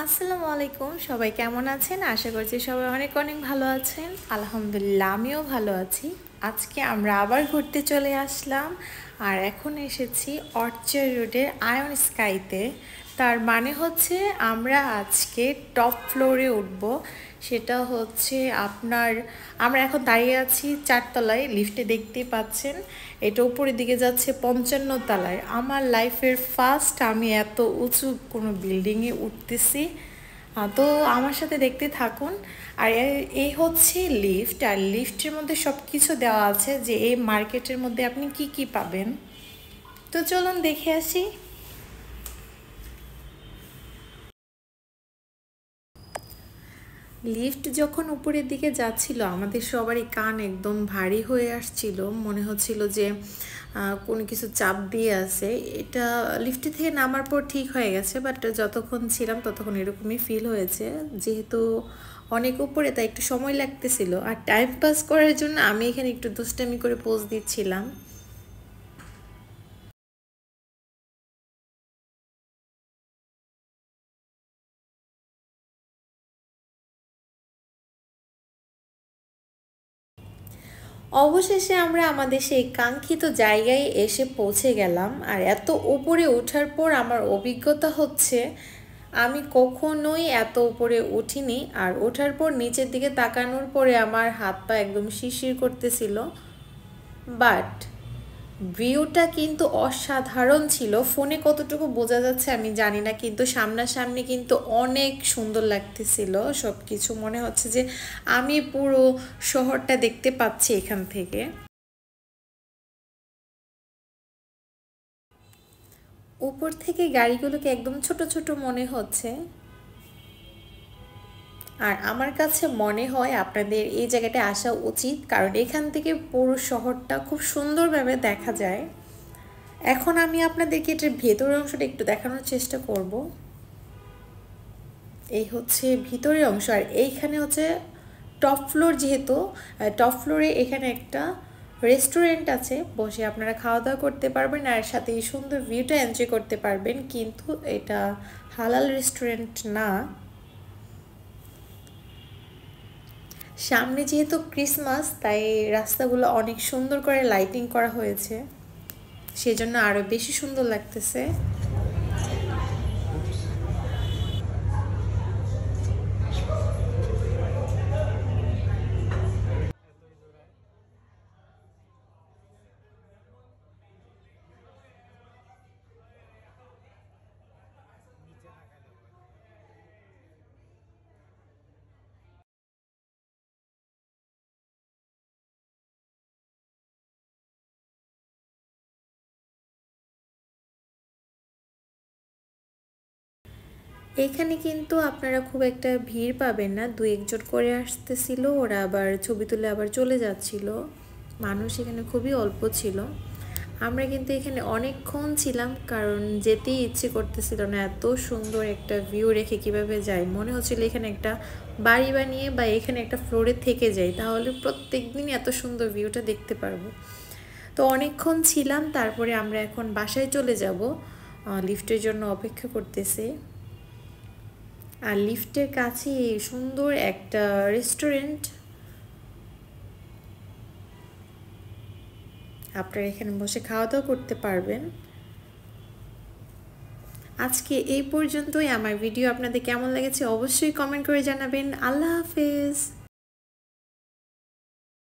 আসসালামু আলাইকুম, সবাই কেমন আছেন? আশা করছি সবাই অনেক অনেক ভালো আছেন। আলহামদুলিল্লাহ, আমিও ভালো আছি। আজকে আমরা আবার ঘুরতে চলে আসলাম, আর এখন এসেছি অর্চার্ড রোডের আয়ন স্কাইতে। তার মানে হচ্ছে আমরা আজকে টপ ফ্লোরে উঠব। সেটা হচ্ছে আমরা এখন দাঁড়িয়ে আছি 4 তলায়, লিফটে দেখতেই পাচ্ছেন। এটা উপরের দিকে যাচ্ছে 55 তলায়। আমার লাইফের ফার্স্ট আমি এত উঁচু কোনো বিল্ডিংয়ে উঠতেছি। তো আমার সাথে দেখতে থাকুন। আর এই হচ্ছে লিফট, আর লিফটের মধ্যে সব কিছু দেওয়া আছে যে এই মার্কেটের মধ্যে আপনি কি কি পাবেন। তো চলুন দেখে আসি। লিফট যখন উপরের দিকে যাচ্ছিল, আমাদের সবারই কান একদম ভারী হয়ে আসছিল, মনে হচ্ছিল যে কোনো কিছু চাপ দিয়ে আছে। এটা লিফটে থেকে নামার পর ঠিক হয়ে গেছে, বাট যতক্ষণ ছিলাম ততক্ষণ এরকমই ফিল হয়েছে। যেহেতু অনেক উপরে, তাই একটু সময় লাগতেছিল। আর টাইম পাস করার জন্য আমি এখানে একটু দুষ্টামি করে পোজ দিচ্ছিলাম। অবশেষে আমরা আমাদের সেই কাঙ্ক্ষিত জায়গায় এসে পৌঁছে গেলাম। আর এত উপরে ওঠার পর আমার অভিজ্ঞতা হচ্ছে আমি কখনোই এত উপরে উঠিনি। আর ওঠার পর নিচের দিকে তাকানোর পরে আমার হাত পা একদম শিরশির করতেছিল। বাট ভিউটা কিন্তু অসাধারণ ছিল। ফোনে কতটুকু বোঝা যাচ্ছে আমি জানি না, কিন্তু সামনাসামনি কিন্তু অনেক সুন্দর লাগতেছিল সব কিছু। মনে হচ্ছে যে আমি পুরো শহরটা দেখতে পাচ্ছি এখান থেকে। উপর থেকে গাড়িগুলোকে একদম ছোট ছোট মনে হচ্ছে। আর আমার কাছে মনে হয় আপনাদের এই জায়গাটা আসা উচিত, কারণ এখান থেকে পুরো শহরটা খুব সুন্দরভাবে দেখা যায়। এখন আমি আপনাদেরকে এটার ভেতরের অংশটা একটু দেখানোর চেষ্টা করব। এই হচ্ছে ভিতরের অংশ, আর এইখানে হচ্ছে টপ ফ্লোর। যেহেতু টপ ফ্লোরে এখানে একটা রেস্টুরেন্ট আছে, বসে আপনারা খাওয়া দাওয়া করতে পারবেন আর সাথে এই সুন্দর ভিউটা এনজয় করতে পারবেন। কিন্তু এটা হালাল রেস্টুরেন্ট না। সামনে যেহেতু ক্রিসমাস, তাই রাস্তাগুলো অনেক সুন্দর করে লাইটিং করা হয়েছে, সেজন্য আরও বেশি সুন্দর লাগতেছে। এখানে কিন্তু আপনারা খুব একটা ভিড় পাবেন না, দু একজন করে আসতেছিল, ওরা আবার ছবি তুলে আবার চলে যাচ্ছিল। মানুষ এখানে খুবই অল্প ছিল। আমরা কিন্তু এখানে অনেকক্ষণ ছিলাম, কারণ যেতেই ইচ্ছে করতেছিল না। এত সুন্দর একটা ভিউ রেখে কিভাবে যাই, মনে হচ্ছিল এখানে একটা বাড়ি বানিয়ে বা এখানে একটা ফ্লোরে থেকে যাই, তাহলে প্রত্যেক দিনই এত সুন্দর ভিউটা দেখতে পারবো। তো অনেকক্ষণ ছিলাম, তারপরে আমরা এখন বাসায় চলে যাব। লিফটের জন্য অপেক্ষা করতেছি। আর লিফটের কাছে সুন্দর একটা রেস্টুরেন্ট, আপনারা এখানে বসে খাওয়া দাওয়া করতে পারবেন। আজকে এই পর্যন্তই। আমার ভিডিও আপনাদের কেমন লেগেছে অবশ্যই কমেন্ট করে জানাবেন। আল্লাহ হাফেজ।